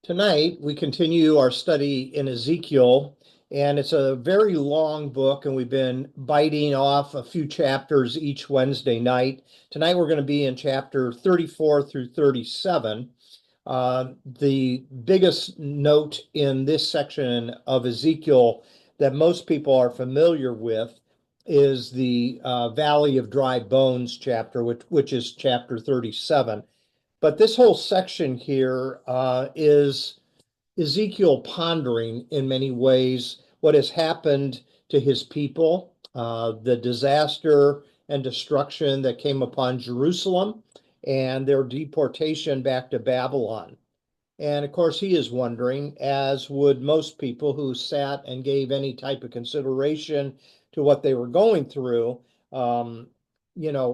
Tonight, we continue our study in Ezekiel, and it's a very long book, and we've been biting off a few chapters each Wednesday night. Tonight, we're going to be in chapter 34 through 37. The biggest note in this section of Ezekiel that most people are familiar with is the Valley of Dry Bones chapter, which is chapter 37. But this whole section here is Ezekiel pondering in many ways what has happened to his people, the disaster and destruction that came upon Jerusalem, and their deportation back to Babylon. And of course, he is wondering, as would most people who sat and gave any type of consideration to what they were going through, um,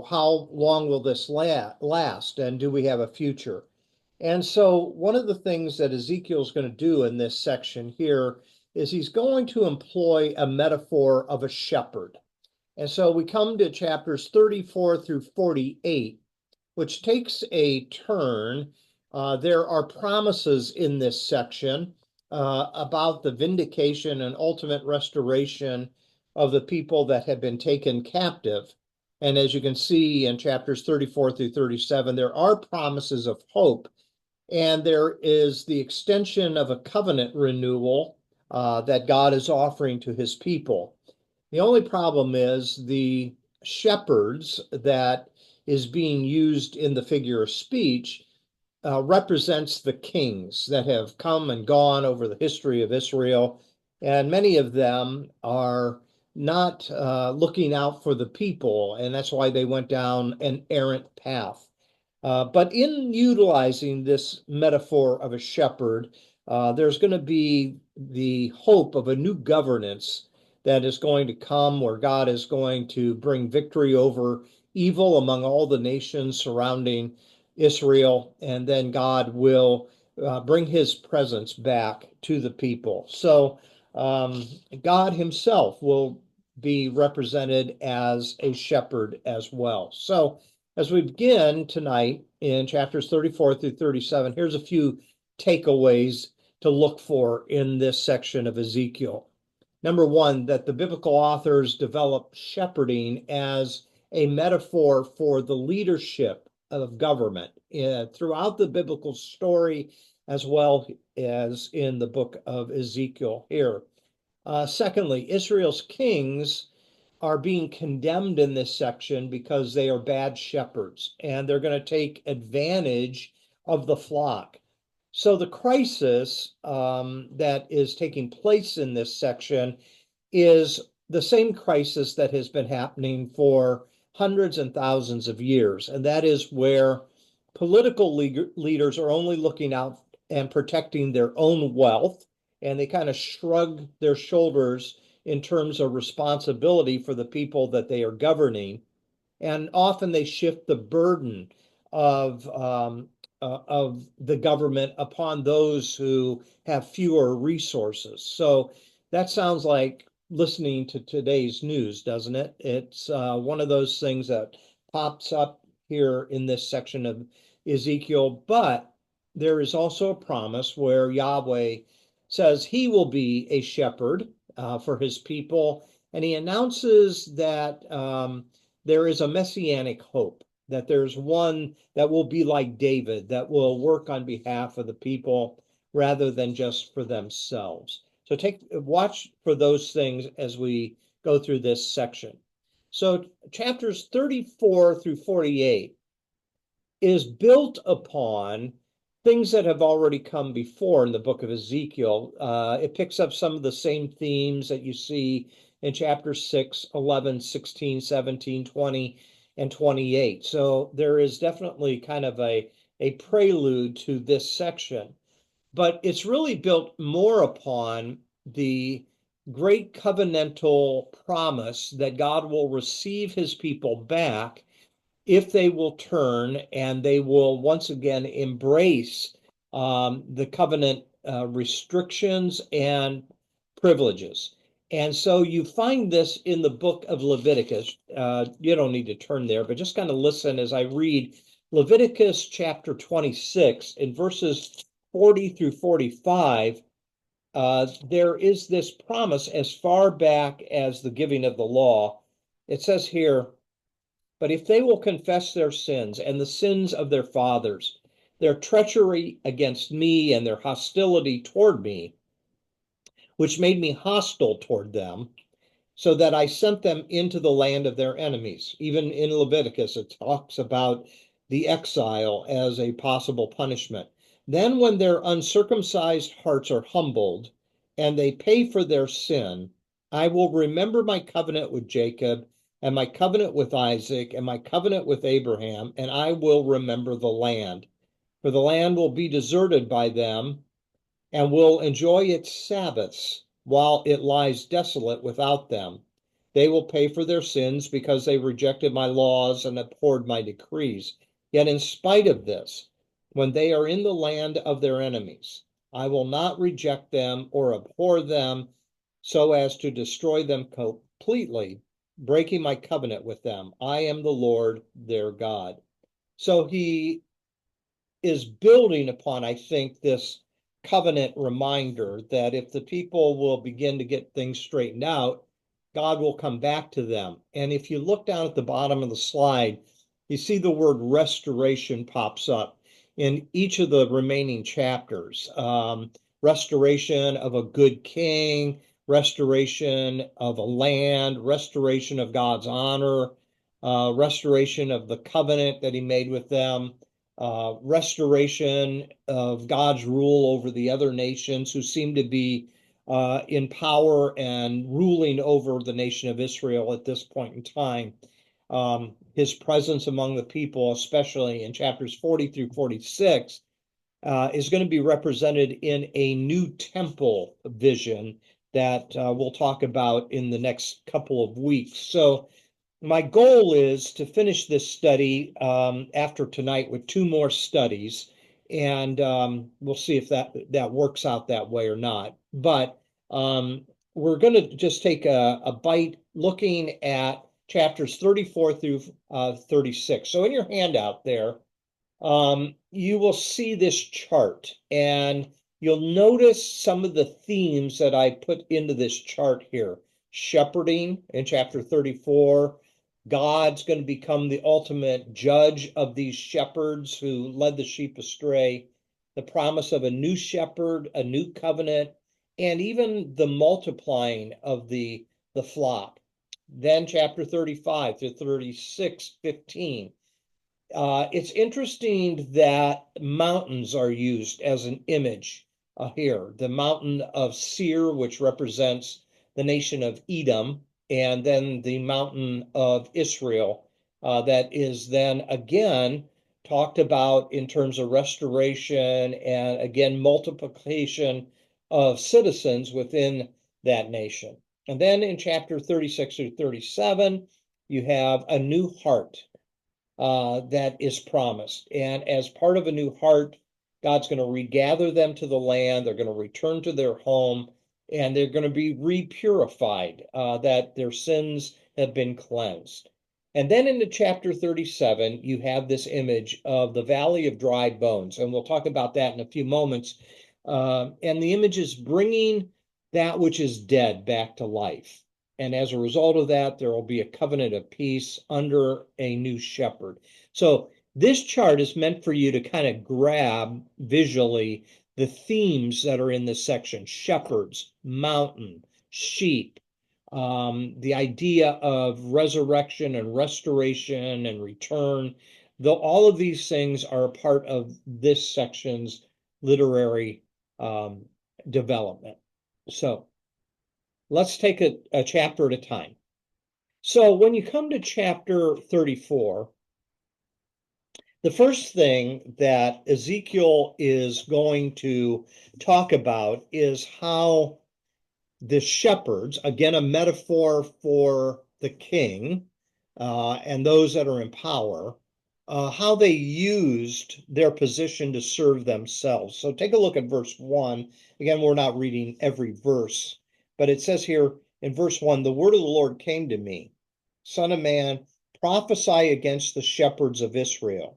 how long will this last? And do we have a future? And so, one of the things that Ezekiel's going to do in this section here is he's going to employ a metaphor of a shepherd. And so, we come to chapters 34 through 48, which takes a turn. There are promises in this section about the vindication and ultimate restoration of the people that have been taken captive. And as you can see in chapters 34 through 37, there are promises of hope, and there is the extension of a covenant renewal that God is offering to his people. The only problem is the shepherds that is being used in the figure of speech represents the kings that have come and gone over the history of Israel, and many of them are not looking out for the people, and that's why they went down an errant path. But in utilizing this metaphor of a shepherd, there's going to be the hope of a new governance that is going to come where God is going to bring victory over evil among all the nations surrounding Israel, and then God will bring his presence back to the people. So um, God himself will be represented as a shepherd as well. So as we begin tonight in chapters 34 through 37, here's a few takeaways to look for in this section of Ezekiel. Number one, that the biblical authors develop shepherding as a metaphor for the leadership of government throughout the biblical story, as well as in the book of Ezekiel here. Secondly, Israel's kings are being condemned in this section because they are bad shepherds and they're going to take advantage of the flock. So the crisis that is taking place in this section is the same crisis that has been happening for hundreds and thousands of years, and that is where political leaders are only looking out and protecting their own wealth, and they kind of shrug their shoulders in terms of responsibility for the people that they are governing. And often they shift the burden of the government upon those who have fewer resources. So that sounds like listening to today's news, doesn't it? It's one of those things that pops up here in this section of Ezekiel, but there is also a promise where Yahweh says he will be a shepherd for his people, and he announces that there is a messianic hope, that there's one that will be like David, that will work on behalf of the people rather than just for themselves. So watch for those things as we go through this section. So chapters 34 through 48 is built upon things that have already come before in the book of Ezekiel. It picks up some of the same themes that you see in chapter 6, 11, 16, 17, 20, and 28. So there is definitely kind of a prelude to this section, but it's really built more upon the great covenantal promise that God will receive his people back if they will turn and they will once again embrace the covenant restrictions and privileges. And so you find this in the book of Leviticus. You don't need to turn there, but just kind of listen as I read Leviticus chapter 26 in verses 40 through 45, there is this promise as far back as the giving of the law. It says here, but if they will confess their sins and the sins of their fathers, their treachery against me and their hostility toward me, which made me hostile toward them, so that I sent them into the land of their enemies. Even in Leviticus, it talks about the exile as a possible punishment. Then, when their uncircumcised hearts are humbled and they pay for their sin, I will remember my covenant with Jacob and my covenant with Isaac and my covenant with Abraham, and I will remember the land. For the land will be deserted by them and will enjoy its Sabbaths while it lies desolate without them. They will pay for their sins because they rejected my laws and abhorred my decrees. Yet, in spite of this, when they are in the land of their enemies, I will not reject them or abhor them so as to destroy them completely, breaking my covenant with them. I am the Lord their God. So he is building upon, I think, this covenant reminder that if the people will begin to get things straightened out, God will come back to them. And if you look down at the bottom of the slide, you see the word restoration pops up in each of the remaining chapters. Restoration of a good king, restoration of a land, restoration of God's honor, restoration of the covenant that he made with them, restoration of God's rule over the other nations who seem to be in power and ruling over the nation of Israel at this point in time. His presence among the people, especially in chapters 40 through 46, is going to be represented in a new temple vision that we'll talk about in the next couple of weeks. So my goal is to finish this study after tonight with two more studies, and we'll see if that works out that way or not. But we're going to just take a bite looking at chapters 34 through 36. So in your handout there, you will see this chart, and you'll notice some of the themes that I put into this chart here. Shepherding in chapter 34. God's going to become the ultimate judge of these shepherds who led the sheep astray. The promise of a new shepherd, a new covenant, and even the multiplying of the flock. Then chapter 35 to 36, 15. It's interesting that mountains are used as an image here. The mountain of Seir, which represents the nation of Edom, and then the mountain of Israel, that is then again talked about in terms of restoration and again multiplication of citizens within that nation. And then in chapter 36 through 37, you have a new heart that is promised. And as part of a new heart, God's going to regather them to the land. They're going to return to their home, and they're going to be repurified, that their sins have been cleansed. And then into chapter 37, you have this image of the valley of dry bones. And we'll talk about that in a few moments. And the image is bringing that which is dead back to life. And as a result of that, there will be a covenant of peace under a new shepherd. So this chart is meant for you to kind of grab visually the themes that are in this section: shepherds, mountain, sheep, the idea of resurrection and restoration and return. Though all of these things are a part of this section's literary development. So let's take a chapter at a time. So when you come to chapter 34, the first thing that Ezekiel is going to talk about is how the shepherds, again, a metaphor for the king and those that are in power, how they used their position to serve themselves. So take a look at verse 1. Again, we're not reading every verse, but it says here in verse 1, the word of the Lord came to me, Son of man, prophesy against the shepherds of Israel.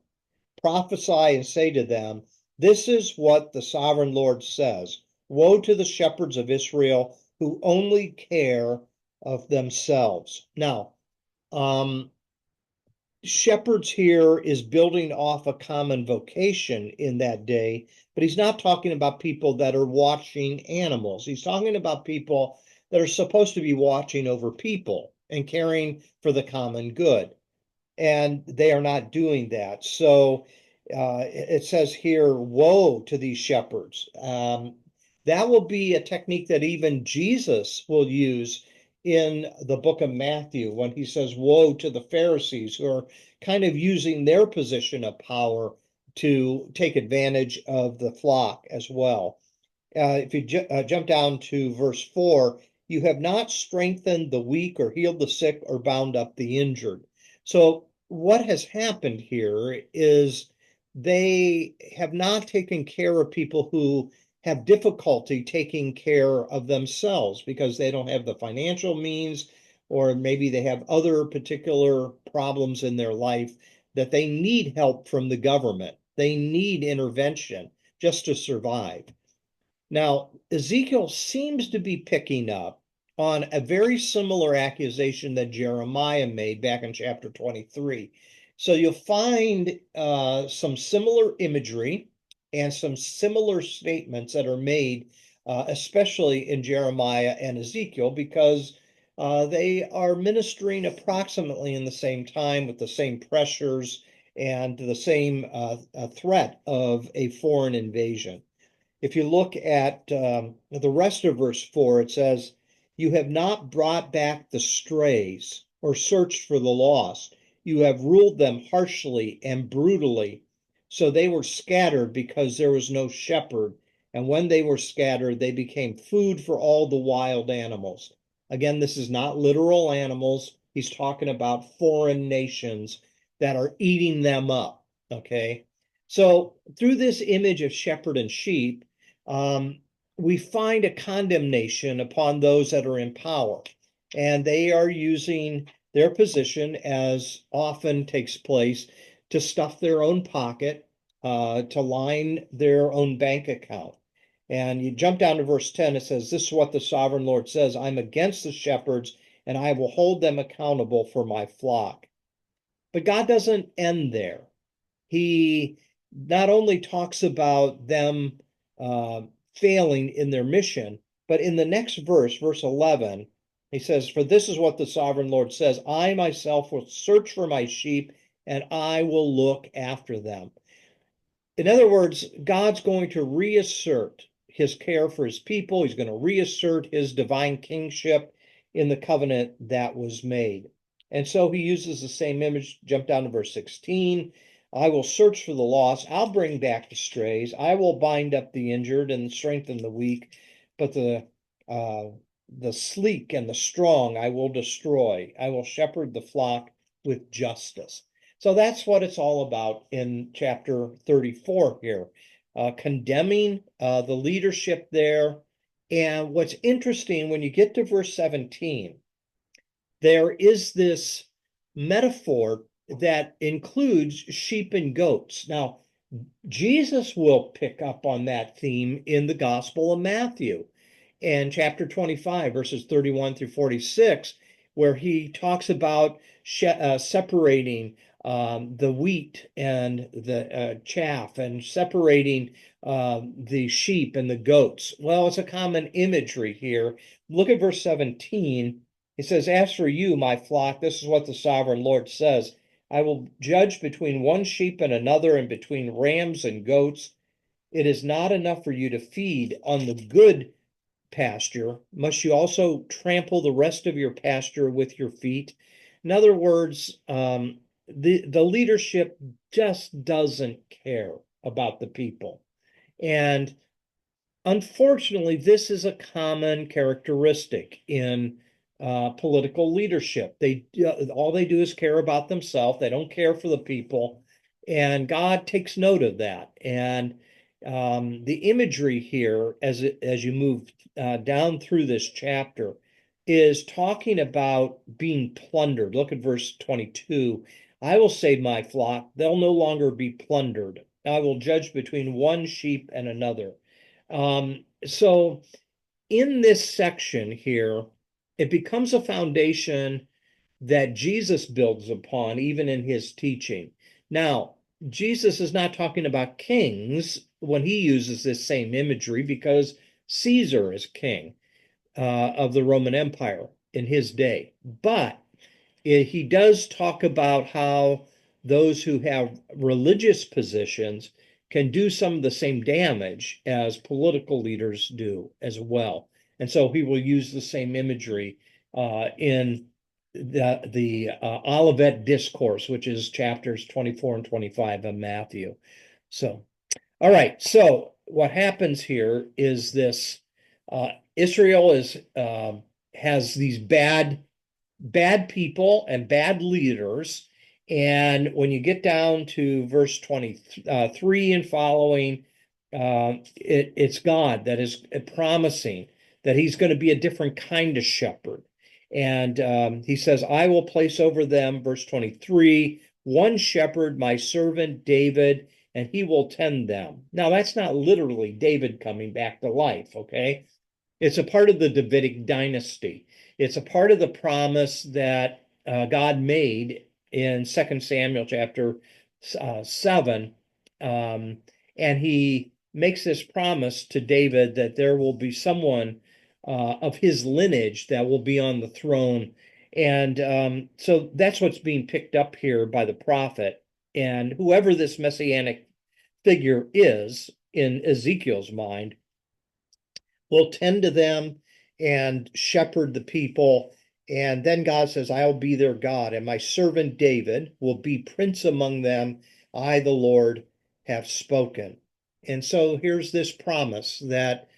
Prophesy and say to them, This is what the sovereign Lord says. Woe to the shepherds of Israel who only care of themselves. Now, shepherds here is building off a common vocation in that day, but he's not talking about people that are watching animals. He's talking about people that are supposed to be watching over people and caring for the common good. And they are not doing that. So it says here, woe to these shepherds. That will be a technique that even Jesus will use in the book of Matthew when he says, woe to the Pharisees, who are kind of using their position of power to take advantage of the flock as well. If you jump down to verse 4, you have not strengthened the weak or healed the sick or bound up the injured. So, what has happened here is they have not taken care of people who have difficulty taking care of themselves because they don't have the financial means, or maybe they have other particular problems in their life that they need help from the government. They need intervention just to survive. Now, Ezekiel seems to be picking up on a very similar accusation that Jeremiah made back in chapter 23. So you'll find some similar imagery and some similar statements that are made, especially in Jeremiah and Ezekiel, because they are ministering approximately in the same time with the same pressures and the same threat of a foreign invasion. If you look at the rest of verse 4, it says, you have not brought back the strays or searched for the lost. You have ruled them harshly and brutally. So they were scattered because there was no shepherd. And when they were scattered, they became food for all the wild animals. Again, this is not literal animals. He's talking about foreign nations that are eating them up. Okay. So through this image of shepherd and sheep, um, we find a condemnation upon those that are in power. And they are using their position, as often takes place, to stuff their own pocket, to line their own bank account. And you jump down to verse 10, it says, this is what the sovereign Lord says, I'm against the shepherds, and I will hold them accountable for my flock. But God doesn't end there. He not only talks about them uh, failing in their mission, but in the next verse, verse 11, he says, for this is what the sovereign Lord says, I myself will search for my sheep and I will look after them. In other words, God's going to reassert his care for his people. He's going to reassert his divine kingship in the covenant that was made. And so he uses the same image. Jump down to verse 16. I will search for the lost. I'll bring back the strays. I will bind up the injured and strengthen the weak. But the sleek and the strong I will destroy. I will shepherd the flock with justice. So that's what it's all about in chapter 34 here, condemning the leadership there. And what's interesting, when you get to verse 17, there is this metaphor that includes sheep and goats. Now, Jesus will pick up on that theme in the Gospel of Matthew in chapter 25, verses 31 through 46, where he talks about separating the wheat and the chaff and separating the sheep and the goats. Well, it's a common imagery here. Look at verse 17. It says, as for you, my flock, this is what the sovereign Lord says. I will judge between one sheep and another, and between rams and goats. It is not enough for you to feed on the good pasture. Must you also trample the rest of your pasture with your feet? In other words, the leadership just doesn't care about the people. And unfortunately, this is a common characteristic in political leadership. They all they do is care about themselves. They don't care for the people, and God takes note of that. And the imagery here, as you move down through this chapter, is talking about being plundered. Look at verse 22. I will save my flock; they'll no longer be plundered. I will judge between one sheep and another. So in this section here, it becomes a foundation that Jesus builds upon, even in his teaching. Now, Jesus is not talking about kings when he uses this same imagery because Caesar is king of the Roman Empire in his day. But he does talk about how those who have religious positions can do some of the same damage as political leaders do as well. And so he will use the same imagery in the Olivet Discourse, which is chapters 24 and 25 of Matthew. So, all right. So what happens here is this: Israel is has these bad people and bad leaders. And when you get down to verse 23 and following, it's God that is promising that he's going to be a different kind of shepherd. And he says, I will place over them, verse 23, one shepherd, my servant David, and he will tend them. Now, that's not literally David coming back to life, okay? It's a part of the Davidic dynasty. It's a part of the promise that God made in 2 Samuel chapter 7. And he makes this promise to David that there will be someone of his lineage that will be on the throne. And so that's what's being picked up here by the prophet. And whoever this messianic figure is in Ezekiel's mind will tend to them and shepherd the people. And then God says, I'll be their God, and my servant David will be prince among them. I, the Lord, have spoken. And so here's this promise that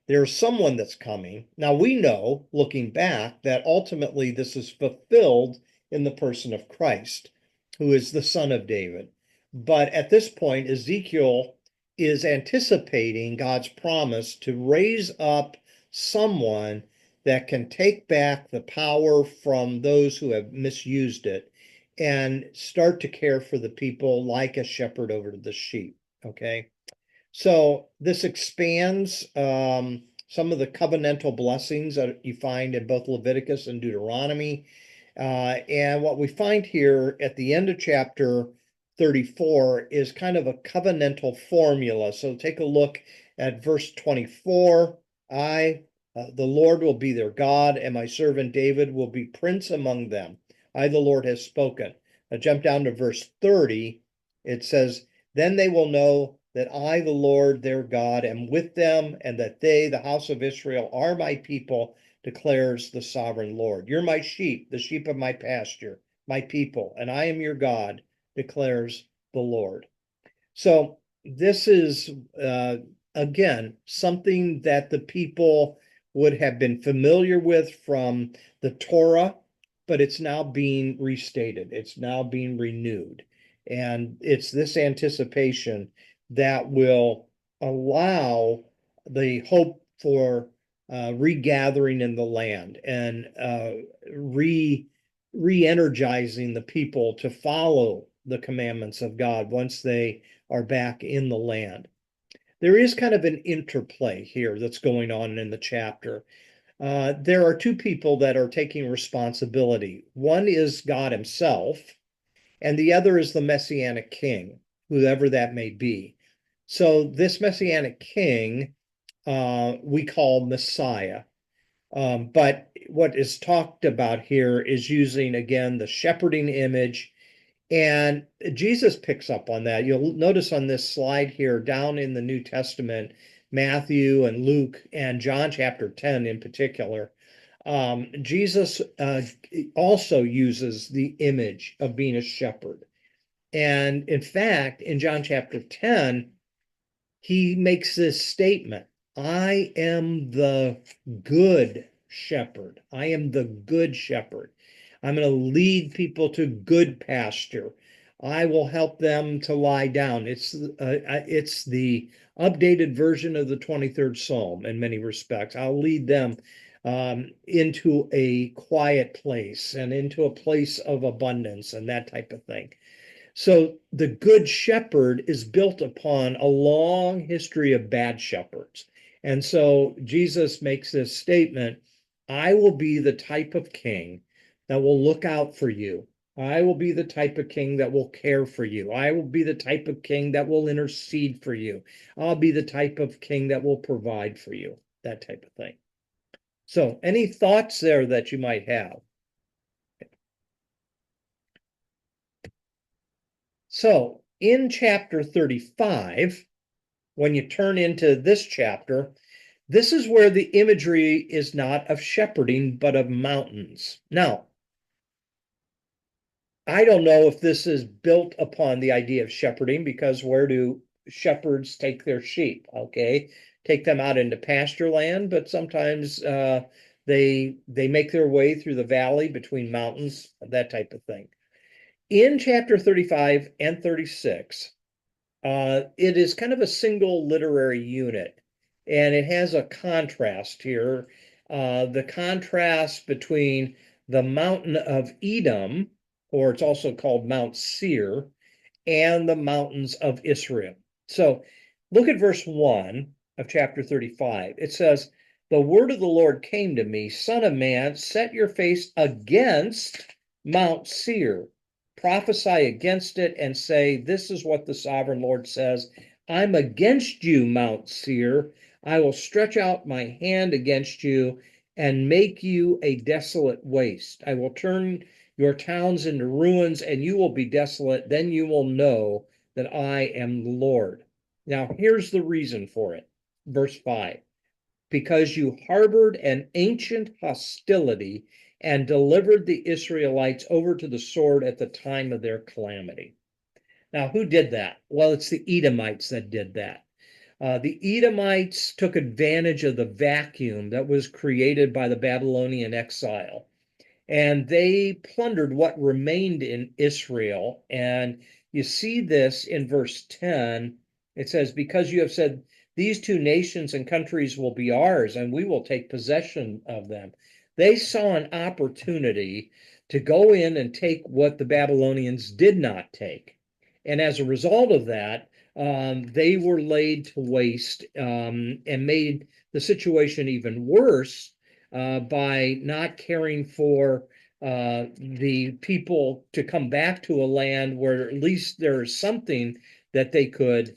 there's someone that's coming. Now we know, looking back, that ultimately this is fulfilled in the person of Christ, who is the son of David. But at this point, Ezekiel is anticipating God's promise to raise up someone that can take back the power from those who have misused it and start to care for the people like a shepherd over the sheep. Okay. So this expands some of the covenantal blessings that you find in both Leviticus and Deuteronomy. And what we find here at the end of chapter 34 is kind of a covenantal formula. So take a look at verse 24. The Lord, will be their God, and my servant David will be prince among them. I, the Lord, has spoken. Now jump down to verse 30. It says, then they will know that I, the Lord, their God, am with them, and that they, the house of Israel, are my people, declares the sovereign Lord. You're my sheep, the sheep of my pasture, my people, and I am your God, declares the Lord. So this is, again, something that the people would have been familiar with from the Torah, but it's now being restated. It's now being renewed. And it's this anticipation that will allow the hope for regathering in the land and re-energizing the people to follow the commandments of God once they are back in the land. There is kind of an interplay here that's going on in the chapter. There are two people that are taking responsibility. One is God himself, and the other is the Messianic king, whoever that may be. So this Messianic king we call Messiah. But what is talked about here is using, again, the shepherding image. And Jesus picks up on that. You'll notice on this slide here, down in the New Testament, Matthew and Luke and John chapter 10 in particular, Jesus also uses the image of being a shepherd. And in fact, in John chapter 10, he makes this statement: I am the good shepherd. I am the good shepherd. I'm going to lead people to good pasture. I will help them to lie down. It's the updated version of the 23rd Psalm in many respects. I'll lead them into a quiet place and into a place of abundance and that type of thing. So the good shepherd is built upon a long history of bad shepherds. And so Jesus makes this statement, I will be the type of king that will look out for you. I will be the type of king that will care for you. I will be the type of king that will intercede for you. I'll be the type of king that will provide for you, that type of thing. So, any thoughts there that you might have? So, in chapter 35, when you turn into this chapter, this is where the imagery is not of shepherding, but of mountains. Now, I don't know if this is built upon the idea of shepherding, because where do shepherds take their sheep? Okay, take them out into pasture land, but sometimes they make their way through the valley between mountains, that type of thing. In chapter 35 and 36, it is kind of a single literary unit, and it has a contrast here. The contrast between the mountain of Edom, or it's also called Mount Seir, and the mountains of Israel. So look at verse 1 of chapter 35. It says, the word of the Lord came to me, Son of man, set your face against Mount Seir, prophesy against it, and say, this is what the sovereign Lord says, I'm against you, Mount Seir. I will stretch out my hand against you and make you a desolate waste. I will turn your towns into ruins, and you will be desolate. Then you will know that I am the Lord. Now, here's the reason for it. Verse 5, because you harbored an ancient hostility and delivered the Israelites over to the sword at the time of their calamity. Now, who did that? Well, it's the Edomites that did that. The Edomites took advantage of the vacuum that was created by the Babylonian exile, and they plundered what remained in Israel. And you see this in verse 10. It says, because you have said, these two nations and countries will be ours, and we will take possession of them. They saw an opportunity to go in and take what the Babylonians did not take. And as a result of that, they were laid to waste, and made the situation even worse by not caring for the people to come back to a land where at least there is something that they could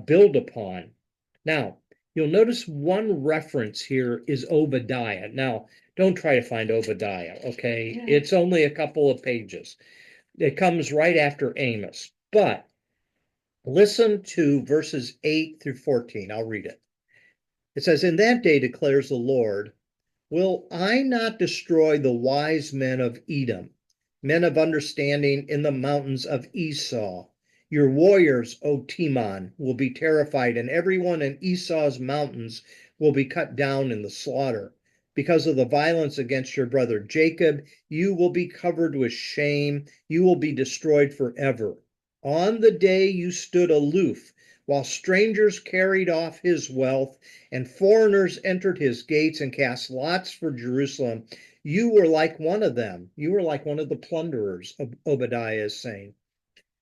build upon. Now, you'll notice one reference here is Obadiah. Now, don't try to find Obadiah, okay? Yeah. It's only a couple of pages. It comes right after Amos. But listen to verses 8 through 14. I'll read it. It says, in that day declares the Lord, will I not destroy the wise men of Edom, men of understanding in the mountains of Esau? Your warriors, O Teman, will be terrified, and everyone in Esau's mountains will be cut down in the slaughter. Because of the violence against your brother Jacob, you will be covered with shame. You will be destroyed forever. On the day you stood aloof, while strangers carried off his wealth, and foreigners entered his gates and cast lots for Jerusalem, you were like one of them. You were like one of the plunderers, Obadiah is saying.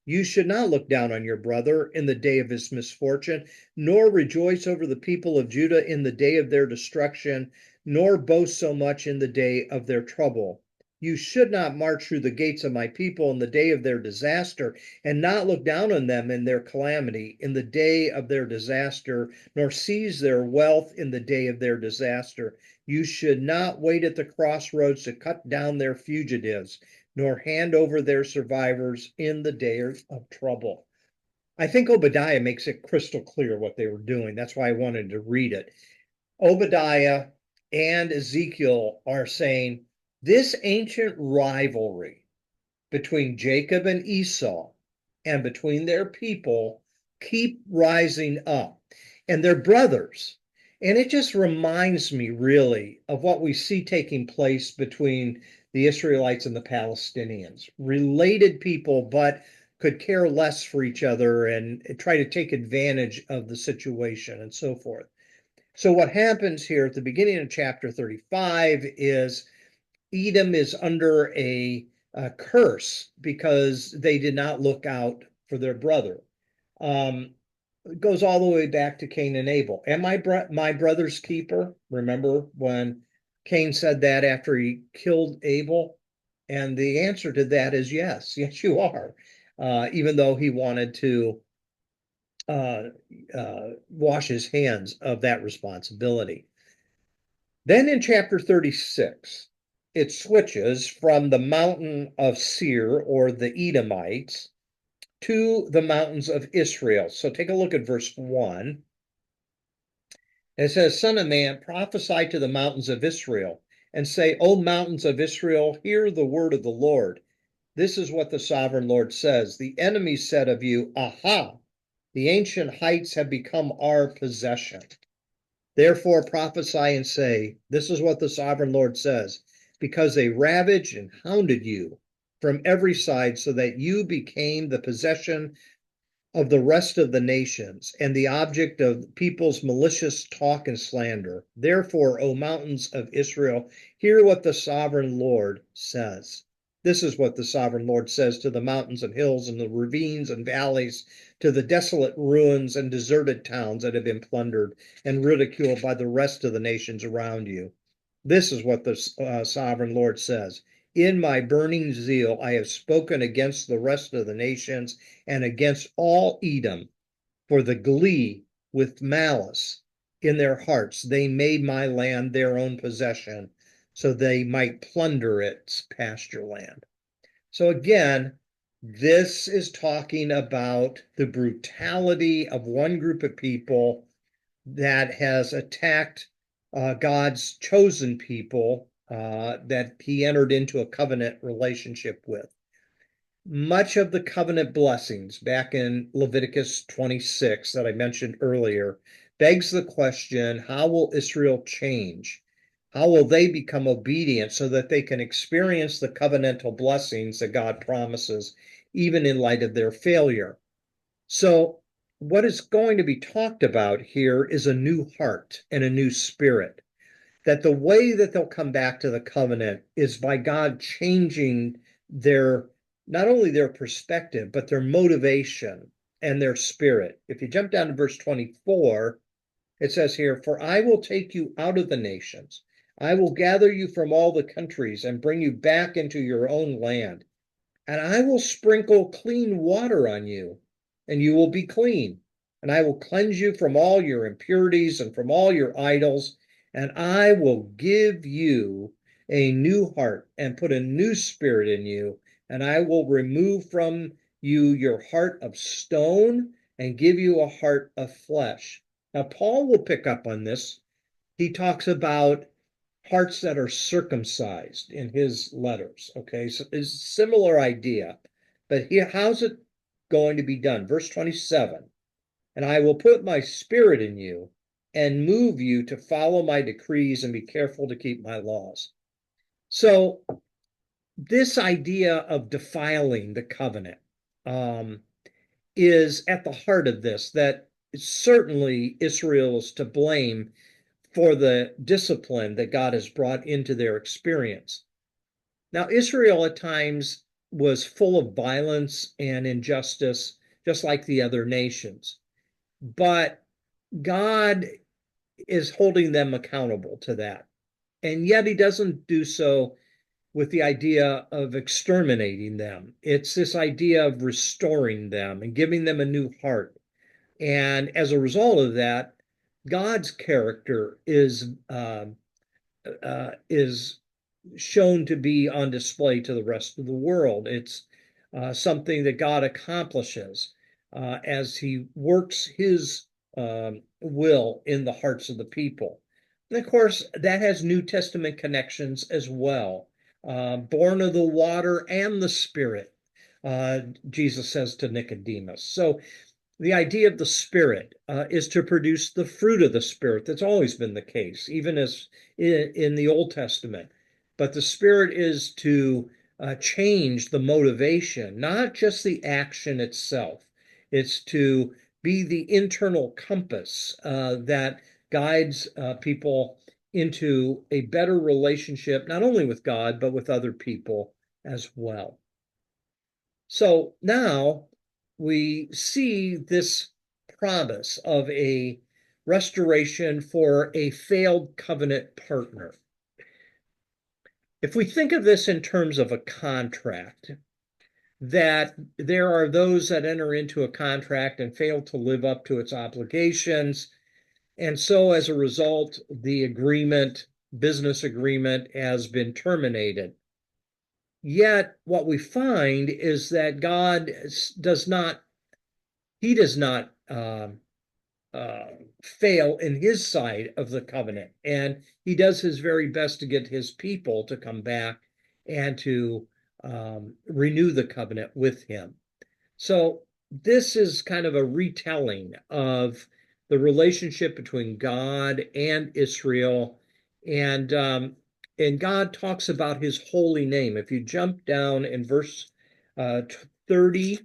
You should not look down on your brother in the day of his misfortune, nor rejoice over the people of Judah in the day of their destruction, nor boast so much in the day of their trouble. You should not march through the gates of my people in the day of their disaster, and not look down on them in their calamity, in the day of their disaster, nor seize their wealth in the day of their disaster. You should not wait at the crossroads to cut down their fugitives, nor hand over their survivors in the day of trouble. I think Obadiah makes it crystal clear what they were doing. That's why I wanted to read it. Obadiah and Ezekiel are saying this ancient rivalry between Jacob and Esau and between their people keep rising up, and they're brothers. And it just reminds me really of what we see taking place between the Israelites and the Palestinians. Related people, but could care less for each other and try to take advantage of the situation and so forth. So what happens here at the beginning of chapter 35 is Edom is under a curse because they did not look out for their brother. It goes all the way back to Cain and Abel. Am I my brother's keeper? Remember when Cain said that after he killed Abel? And the answer to that is yes, yes, you are. Even though he wanted to uh, wash his hands of that responsibility. Then in chapter 36, it switches from the mountain of Seir or the Edomites to the mountains of Israel. So take a look at verse 1. It says, Son of man, prophesy to the mountains of Israel and say, O mountains of Israel, hear the word of the Lord. This is what the sovereign Lord says. The enemy said of you, Aha, the ancient heights have become our possession. Therefore prophesy and say, This is what the sovereign Lord says, because they ravaged and hounded you from every side, so that you became the possession of the rest of the nations and the object of people's malicious talk and slander. Therefore, O mountains of Israel, hear what the sovereign Lord says. This is what the sovereign Lord says to the mountains and hills and the ravines and valleys, to the desolate ruins and deserted towns that have been plundered and ridiculed by the rest of the nations around you. This is what the sovereign Lord says. In my burning zeal, I have spoken against the rest of the nations and against all Edom for the glee with malice in their hearts. They made my land their own possession so they might plunder its pasture land. So again, this is talking about the brutality of one group of people that has attacked God's chosen people that he entered into a covenant relationship with. Much of the covenant blessings back in Leviticus 26 that I mentioned earlier begs the question, how will Israel change? How will they become obedient so that they can experience the covenantal blessings that God promises, even in light of their failure? So, what is going to be talked about here is a new heart and a new spirit. That the way that they'll come back to the covenant is by God changing their, not only their perspective, but their motivation and their spirit. If you jump down to verse 24, it says here, For I will take you out of the nations. I will gather you from all the countries and bring you back into your own land. And I will sprinkle clean water on you, and you will be clean. And I will cleanse you from all your impurities and from all your idols. And I will give you a new heart and put a new spirit in you. And I will remove from you your heart of stone and give you a heart of flesh. Now, Paul will pick up on this. He talks about hearts that are circumcised in his letters. Okay, so it's a similar idea. But here, how's it going to be done? Verse 27, and I will put my spirit in you and move you to follow my decrees and be careful to keep my laws. So this idea of defiling the covenant is at the heart of this, that certainly Israel is to blame for the discipline that God has brought into their experience. Now, Israel at times was full of violence and injustice, just like the other nations. But God is holding them accountable to that. And yet he doesn't do so with the idea of exterminating them. It's this idea of restoring them and giving them a new heart. And as a result of that, God's character is shown to be on display to the rest of the world. It's something that God accomplishes as he works his will in the hearts of the people. And of course, that has New Testament connections as well. Born of the water and the Spirit, Jesus says to Nicodemus. So the idea of the Spirit is to produce the fruit of the Spirit. That's always been the case, even as in the Old Testament. But the Spirit is to change the motivation, not just the action itself. It's to be the internal compass that guides people into a better relationship, not only with God, but with other people as well. So now we see this promise of a restoration for a failed covenant partner. If we think of this in terms of a contract, that there are those that enter into a contract and fail to live up to its obligations. And so as a result, the business agreement, has been terminated. Yet what we find is that God does not, he does not uh, fail in his side of the covenant. And he does his very best to get his people to come back and to renew the covenant with him. So this is kind of a retelling of the relationship between God and Israel. And God talks about his holy name. If you jump down in verse 30,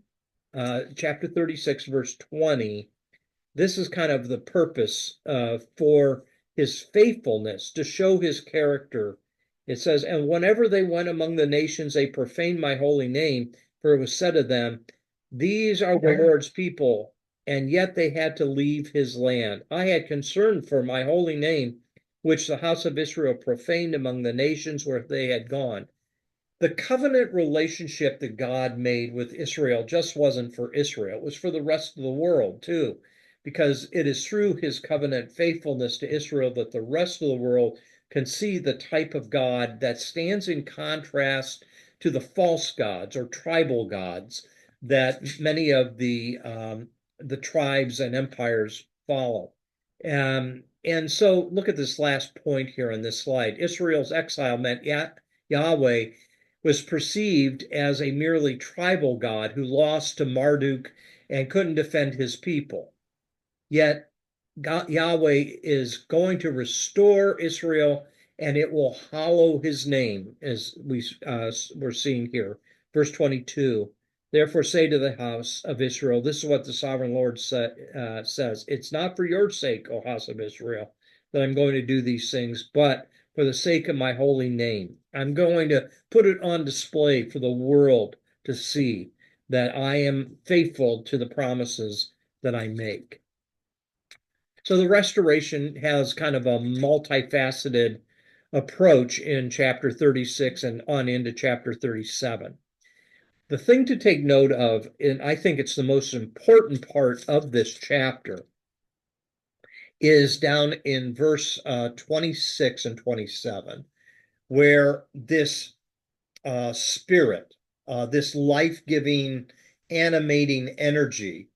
chapter 36, verse 20, this is kind of the purpose for his faithfulness, to show his character. It says, and whenever they went among the nations, they profaned my holy name, for it was said of them, these are the Lord's people, and yet they had to leave his land. I had concern for my holy name, which the house of Israel profaned among the nations where they had gone. The covenant relationship that God made with Israel just wasn't for Israel. It was for the rest of the world too, because it is through his covenant faithfulness to Israel that the rest of the world can see the type of God that stands in contrast to the false gods or tribal gods that many of the tribes and empires follow. And so look at this last point here on this slide. Israel's exile meant Yahweh was perceived as a merely tribal god who lost to Marduk and couldn't defend his people. Yet Yahweh is going to restore Israel, and it will hallow his name, as we're seeing here. Verse 22, therefore say to the house of Israel, this is what the sovereign Lord says, it's not for your sake, O house of Israel, that I'm going to do these things, but for the sake of my holy name. I'm going to put it on display for the world to see that I am faithful to the promises that I make. So the restoration has kind of a multifaceted approach in chapter 36 and on into chapter 37. The thing to take note of, and I think it's the most important part of this chapter, is down in verse 26 and 27, where this spirit, this life-giving, animating energy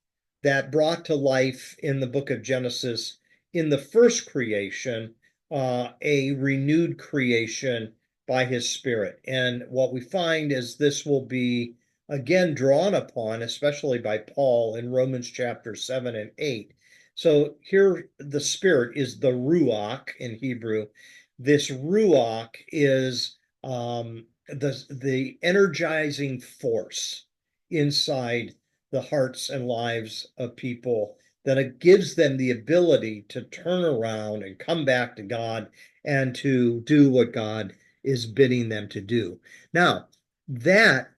that brought to life in the book of Genesis, in the first creation, a renewed creation by his spirit. And what we find is this will be again drawn upon, especially by Paul in Romans chapter 7 and 8. So here the spirit is the ruach in Hebrew. This ruach is the energizing force inside the hearts and lives of people, that it gives them the ability to turn around and come back to God and to do what God is bidding them to do. Now, that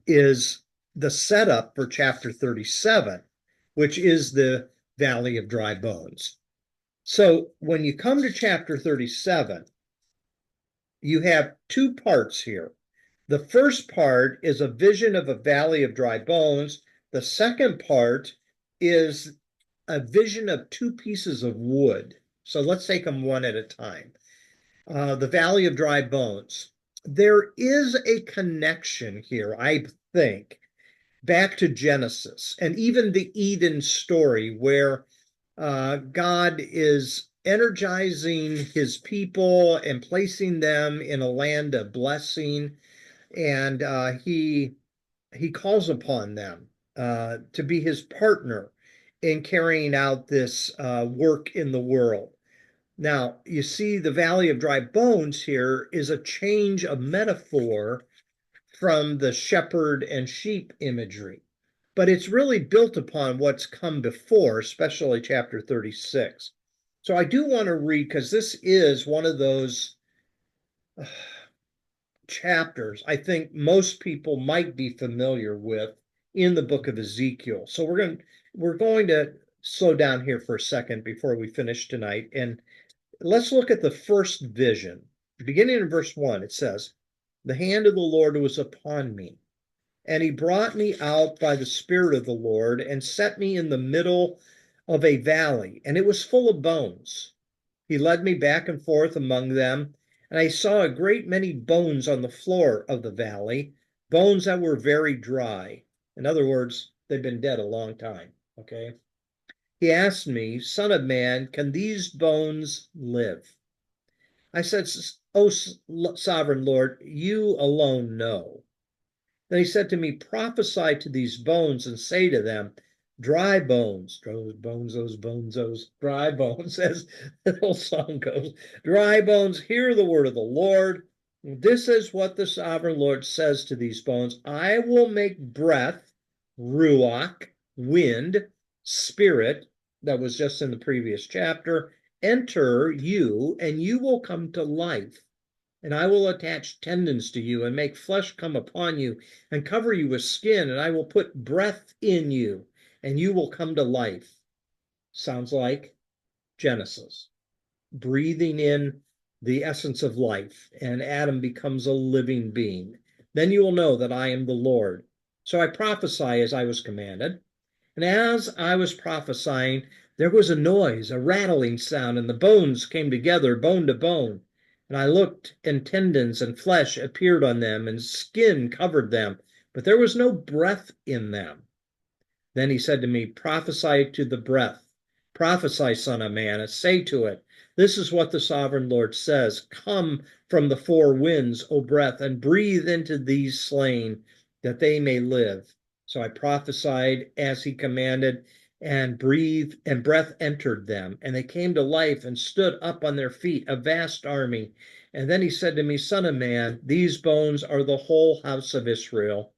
is the setup for chapter 37, which is the Valley of Dry Bones. So when you come to chapter 37, you have two parts here. The first part is a vision of a valley of dry bones. The second part is a vision of two pieces of wood. So let's take them one at a time. The valley of dry bones. There is a connection here, I think, back to Genesis and even the Eden story, where God is energizing his people and placing them in a land of blessing, and he calls upon them to be his partner in carrying out this work in the world. Now, you see, the Valley of Dry Bones here is a change of metaphor from the shepherd and sheep imagery, but it's really built upon what's come before, especially chapter 36. So I do want to read, because this is one of those chapters I think most people might be familiar with in the book of Ezekiel. So we're going to slow down here for a second before we finish tonight, and let's look at the first vision. Beginning in verse 1, it says, "The hand of the Lord was upon me, and he brought me out by the Spirit of the Lord and set me in the middle of a valley, and it was full of bones. He led me back and forth among them, and I saw a great many bones on the floor of the valley, bones that were very dry." In other words, they've been dead a long time. Okay. He asked me, "Son of man, can these bones live?" I said, "O sovereign Lord, you alone know." Then he said to me, "Prophesy to these bones and say to them, dry bones, those dry bones," as the old song goes, "dry bones, hear the word of the Lord. This is what the sovereign Lord says to these bones. I will make breath, ruach, wind, spirit," that was just in the previous chapter, "enter you, and you will come to life. And I will attach tendons to you and make flesh come upon you and cover you with skin, and I will put breath in you and you will come to life." Sounds like Genesis, breathing in the essence of life, and Adam becomes a living being. "Then you will know that I am the Lord." So I prophesy as I was commanded. And as I was prophesying, there was a noise, a rattling sound, and the bones came together, bone to bone. And I looked, and tendons and flesh appeared on them, and skin covered them, but there was no breath in them. Then he said to me, "Prophesy to the breath. Prophesy, son of man, and say to it, this is what the sovereign Lord says. Come from the four winds, O breath, and breathe into these slain, that they may live." So I prophesied as he commanded, and breath entered them, and they came to life and stood up on their feet, a vast army. And then he said to me, "Son of man, these bones are the whole house of Israel.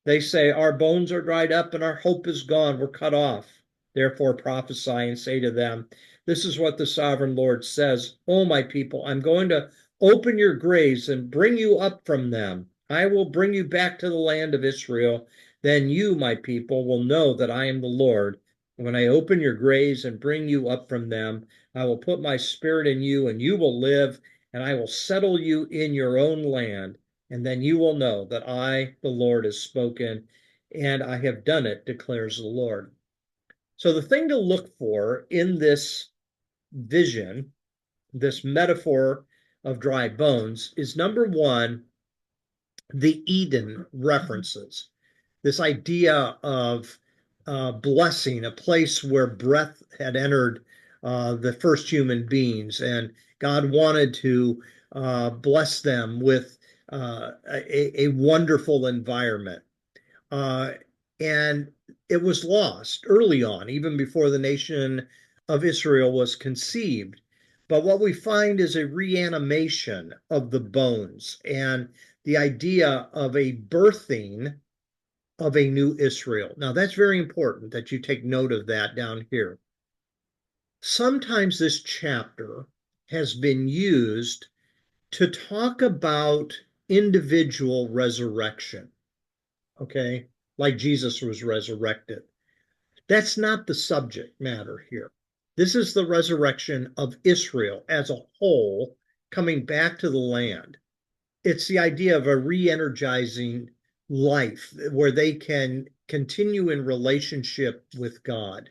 They say, our bones are dried up and our hope is gone. We're cut off. Therefore prophesy and say to them, this is what the sovereign Lord says. O my people, I'm going to open your graves and bring you up from them. I will bring you back to the land of Israel. Then you, my people, will know that I am the Lord. When I open your graves and bring you up from them, I will put my spirit in you and you will live, and I will settle you in your own land. And then you will know that I, the Lord, has spoken, and I have done it, declares the Lord. So the thing to look for in this vision, this metaphor of dry bones, is number one, the Eden references. This idea of blessing, a place where breath had entered the first human beings, and God wanted to bless them with a wonderful environment. Uh, and it was lost early on, even before the nation of Israel was conceived. But what we find is a reanimation of the bones and the idea of a birthing of a new Israel. Now, that's very important that you take note of that down here. Sometimes this chapter has been used to talk about individual resurrection, okay, like Jesus was resurrected. That's not the subject matter here. This is the resurrection of Israel as a whole coming back to the land. It's the idea of a re-energizing life where they can continue in relationship with God.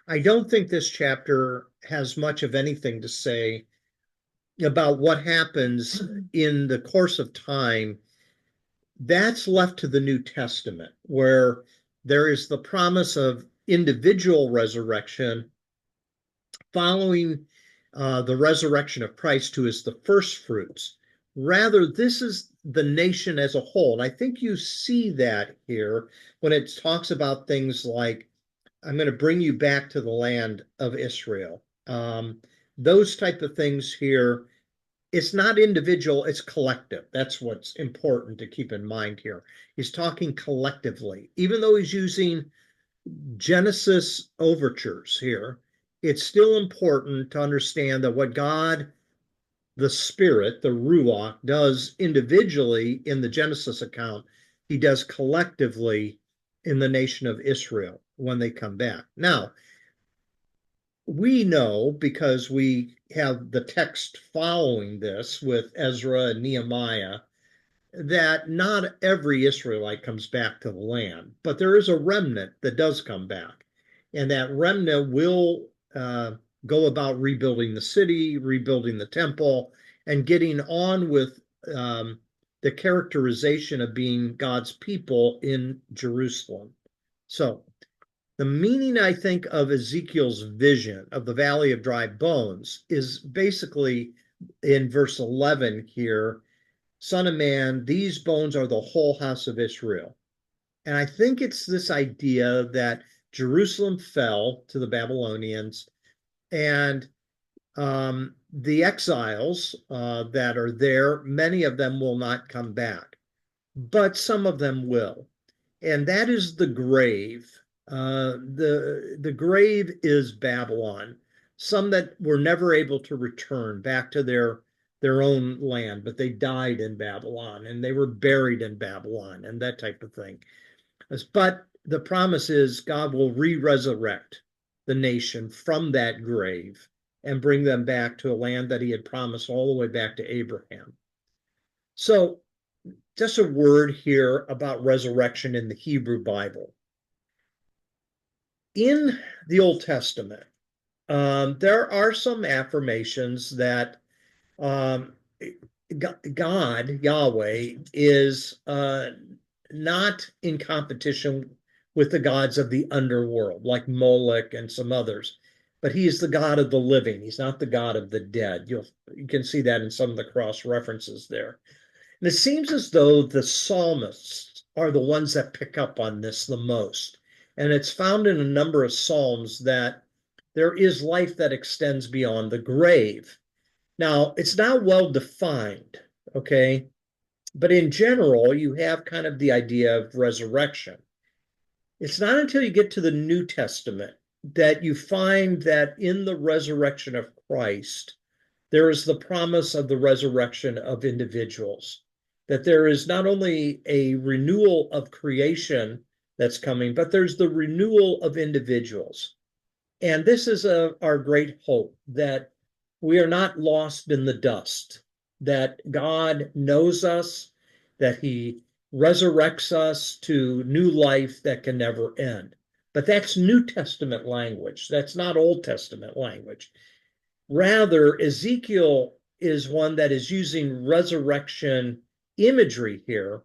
I don't think this chapter has much of anything to say about what happens in the course of time. That's left to the New Testament, where there is the promise of individual resurrection following the resurrection of Christ, who is the first fruits. Rather, this is the nation as a whole. And I think you see that here when it talks about things like, I'm going to bring you back to the land of Israel. Those type of things here, it's not individual, it's collective. That's what's important to keep in mind here. He's talking collectively. Even though he's using Genesis overtures here, it's still important to understand that what God the spirit, the Ruach, does individually in the Genesis account, he does collectively in the nation of Israel when they come back. Now, we know because we have the text following this with Ezra and Nehemiah that not every Israelite comes back to the land, but there is a remnant that does come back. And that remnant will go about rebuilding the city, rebuilding the temple, and getting on with the characterization of being God's people in Jerusalem. So, the meaning, I think, of Ezekiel's vision of the Valley of Dry Bones is basically in verse 11 here. Son of man, these bones are the whole house of Israel. And I think it's this idea that Jerusalem fell to the Babylonians, and the exiles that are there, many of them will not come back, but some of them will. And that is the grave. The grave is Babylon. Some that were never able to return back to their own land, but they died in Babylon and they were buried in Babylon and that type of thing. But the promise is God will re-resurrect the nation from that grave and bring them back to a land that he had promised all the way back to Abraham. So just a word here about resurrection in the Hebrew Bible. In the Old Testament, there are some affirmations that God, Yahweh, is not in competition with the gods of the underworld, like Moloch and some others, but he is the God of the living. He's not the God of the dead. You can see that in some of the cross references there. And it seems as though the psalmists are the ones that pick up on this the most. And it's found in a number of psalms that there is life that extends beyond the grave. Now, it's not well defined, okay? But in general, you have kind of the idea of resurrection. It's not until you get to the New Testament that you find that in the resurrection of Christ, there is the promise of the resurrection of individuals, that there is not only a renewal of creation that's coming, but there's the renewal of individuals. And this is our great hope, that we are not lost in the dust, that God knows us, that he resurrects us to new life that can never end. But that's New Testament language. That's not Old Testament language. Rather, Ezekiel is one that is using resurrection imagery here,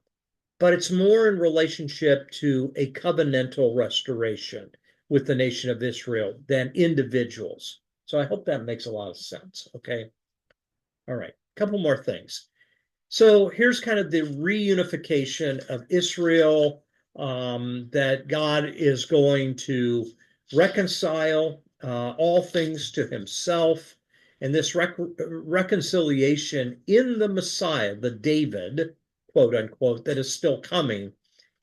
but it's more in relationship to a covenantal restoration with the nation of Israel than individuals. So I hope that makes a lot of sense. Okay. All right. A couple more things. So here's kind of the reunification of Israel, that God is going to reconcile all things to himself. And this reconciliation in the Messiah, the David, quote unquote, that is still coming,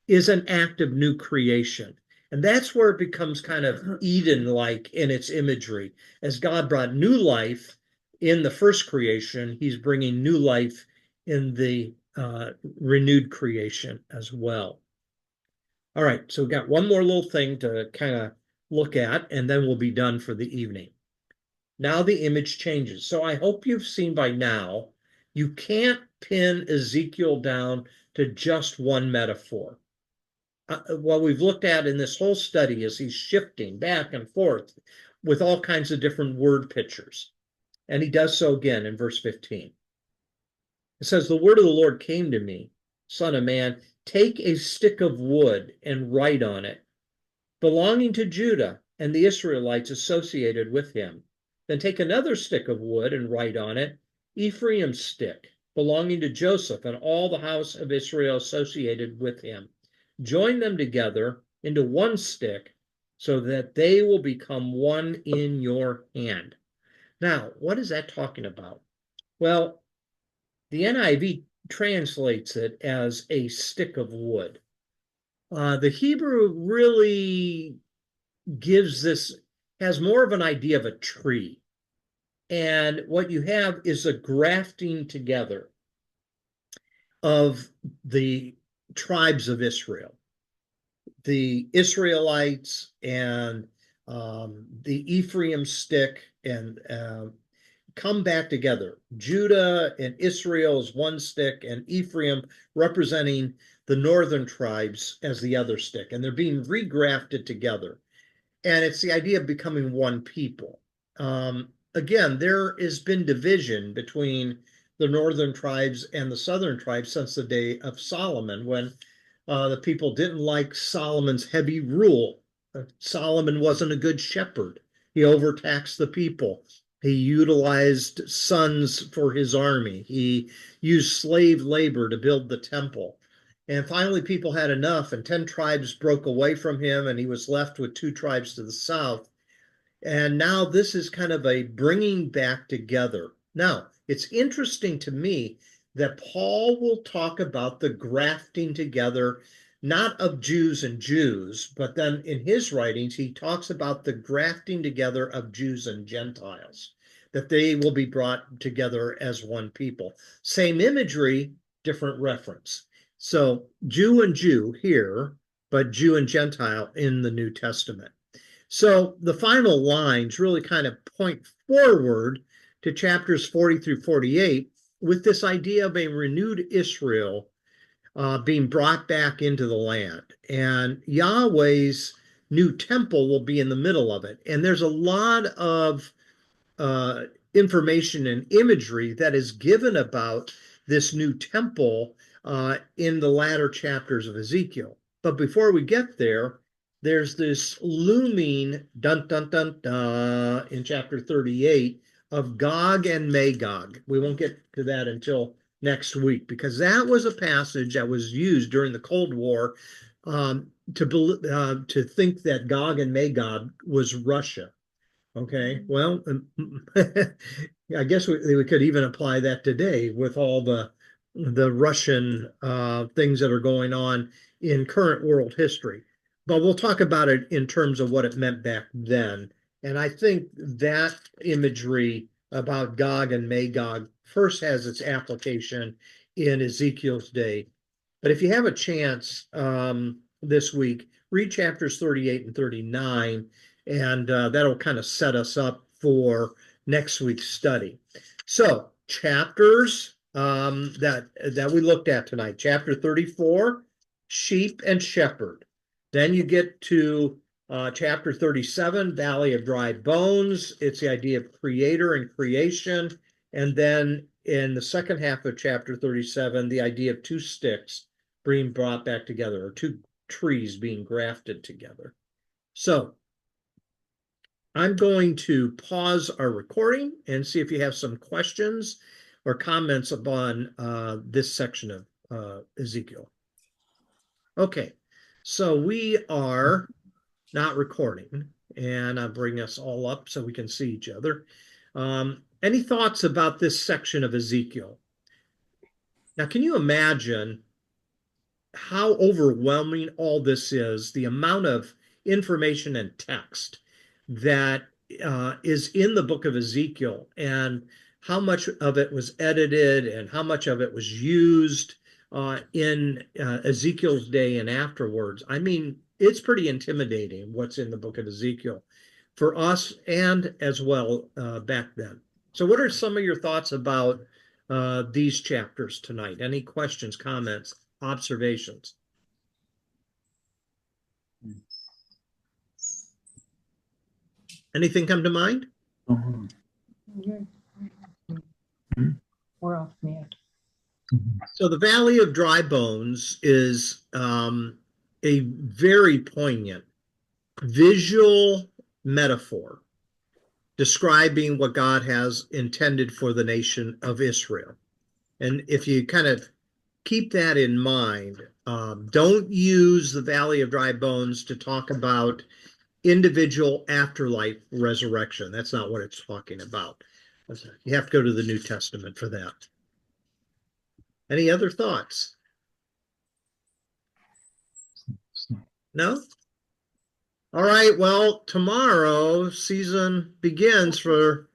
is an act of new creation. And that's where it becomes kind of Eden-like in its imagery. As God brought new life in the first creation, he's bringing new life in the renewed creation as well. All right, so we've got one more little thing to kind of look at, and then we'll be done for the evening. Now the image changes. So I hope you've seen by now, you can't pin Ezekiel down to just one metaphor. What we've looked at in this whole study is he's shifting back and forth with all kinds of different word pictures. And he does so again in verse 15. It says, the word of the Lord came to me, son of man, take a stick of wood and write on it, belonging to Judah and the Israelites associated with him. Then take another stick of wood and write on it, Ephraim's stick, belonging to Joseph and all the house of Israel associated with him. Join them together into one stick so that they will become one in your hand. Now, what is that talking about? Well, the NIV translates it as a stick of wood. The Hebrew really has more of an idea of a tree. And what you have is a grafting together of the tribes of Israel, the Israelites and the Ephraim stick and come back together. Judah and Israel is one stick, and Ephraim representing the northern tribes as the other stick, and they're being regrafted together. And it's the idea of becoming one people. Again, there has been division between the northern tribes and the southern tribes since the day of Solomon, when the people didn't like Solomon's heavy rule. Solomon wasn't a good shepherd. He overtaxed the people. He utilized sons for his army. He used slave labor to build the temple. And finally, people had enough, and 10 tribes broke away from him, and he was left with 2 tribes to the south. And now this is kind of a bringing back together. Now, it's interesting to me that Paul will talk about the grafting together, not of Jews and Jews, but then in his writings, he talks about the grafting together of Jews and Gentiles, that they will be brought together as one people. Same imagery, different reference. So Jew and Jew here, but Jew and Gentile in the New Testament. So the final lines really kind of point forward to chapters 40 through 48 with this idea of a renewed Israel being brought back into the land. And Yahweh's new temple will be in the middle of it. And there's a lot of information and imagery that is given about this new temple in the latter chapters of Ezekiel. But before we get there, there's this looming dun dun dun dun in chapter 38 of Gog and Magog. We won't get to that until next week, because that was a passage that was used during the Cold War to think that Gog and Magog was Russia. Okay, well, I guess we could even apply that today with all the Russian things that are going on in current world history. But we'll talk about it in terms of what it meant back then. And I think that imagery about Gog and Magog first has its application in Ezekiel's day. But if you have a chance this week, read chapters 38 and 39, and that'll kind of set us up for next week's study. So chapters that we looked at tonight, chapter 34, sheep and shepherd. Then you get to chapter 37, valley of dry bones. It's the idea of creator and creation. And then in the second half of chapter 37, the idea of 2 sticks being brought back together, or 2 trees being grafted together. So I'm going to pause our recording and see if you have some questions or comments upon this section of Ezekiel. Okay, so we are not recording, and I'll bring us all up so we can see each other. Any thoughts about this section of Ezekiel? Now, can you imagine how overwhelming all this is, the amount of information and text that is in the book of Ezekiel, and how much of it was edited and how much of it was used in Ezekiel's day and afterwards? I mean, it's pretty intimidating what's in the book of Ezekiel for us and as well back then. So what are some of your thoughts about these chapters tonight? Any questions, comments, observations? Anything come to mind? We're off mute. So the Valley of Dry Bones is a very poignant visual metaphor describing what God has intended for the nation of Israel. And if you kind of keep that in mind, don't use the Valley of Dry Bones to talk about individual afterlife resurrection. That's not what it's talking about. You have to go to the New Testament for that. Any other thoughts? No? All right, well, tomorrow season begins for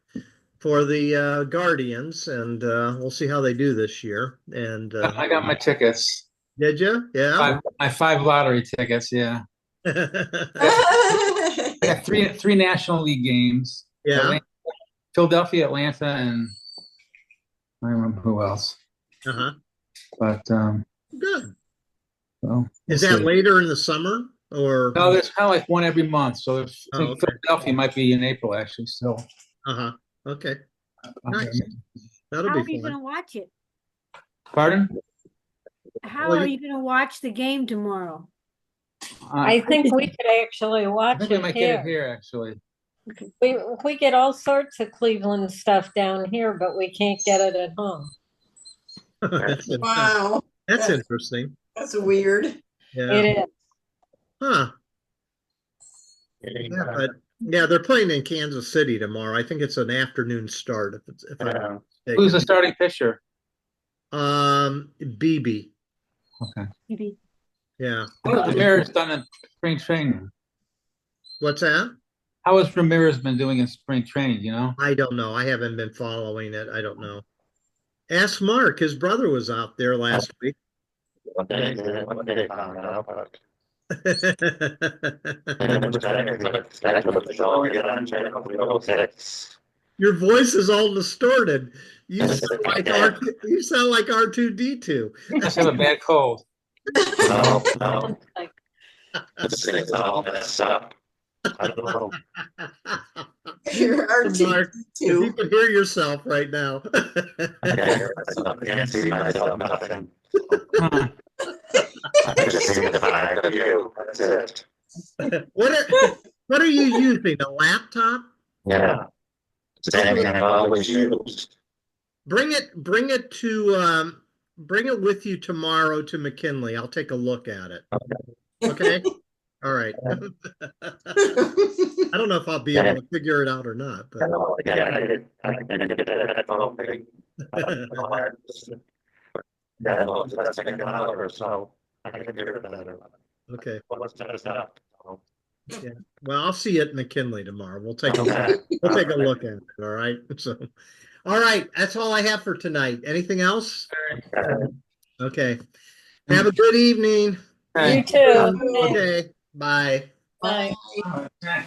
for the Guardians, and we'll see how they do this year. And I got my tickets. did you? Yeah. My 5 lottery tickets. Yeah, I got three National League games. Yeah. Philadelphia, Atlanta, and I don't remember who else. Uh-huh. But Good. well, Is we'll that see. later in the summer or? No, there's kind of like one every month. So I Oh, think okay. Philadelphia might be in April actually. Still, Uh-huh. Okay. Nice. That'll How be are you going fun. to watch it? pardon? How Well, are you going to watch the game tomorrow? I think we could actually I watch think we it might get it here. here actually. We get all sorts of Cleveland stuff down here, but we can't get it at home. Wow. That's interesting. That's weird. Yeah. It is. Huh. Yeah, but yeah, they're playing in Kansas City tomorrow. I think it's an afternoon start if I'm not Who's the mistaken. starting pitcher? BB. Okay. Maybe. Yeah. How has Ramirez done in spring training? What's that? How has Ramirez been doing in spring training? You know? I don't know. I haven't been following it. I don't know. Ask Mark. His brother was out there last week. Your voice is all distorted. You sound like you sound like R2D2. I just have a bad cold. Like, You're Mark, if you R2D2. could hear yourself right now. What are, what are you using? A laptop? Yeah. Same thing I've always used. Bring it with you tomorrow to McKinley. I'll take a look at it. Okay? All right. I don't know if I'll be able to figure it out or not, but Yeah, I can get that phone thing. Yeah, well, that's like an hour or so. I can get rid of that. okay. Well, let's set us up. Yeah. Well, I'll see you at McKinley tomorrow. We'll take a look at it. All right. So, all right. That's all I have for tonight. Anything else? Okay. Have a good evening. you too. Okay. Bye. Bye. Bye.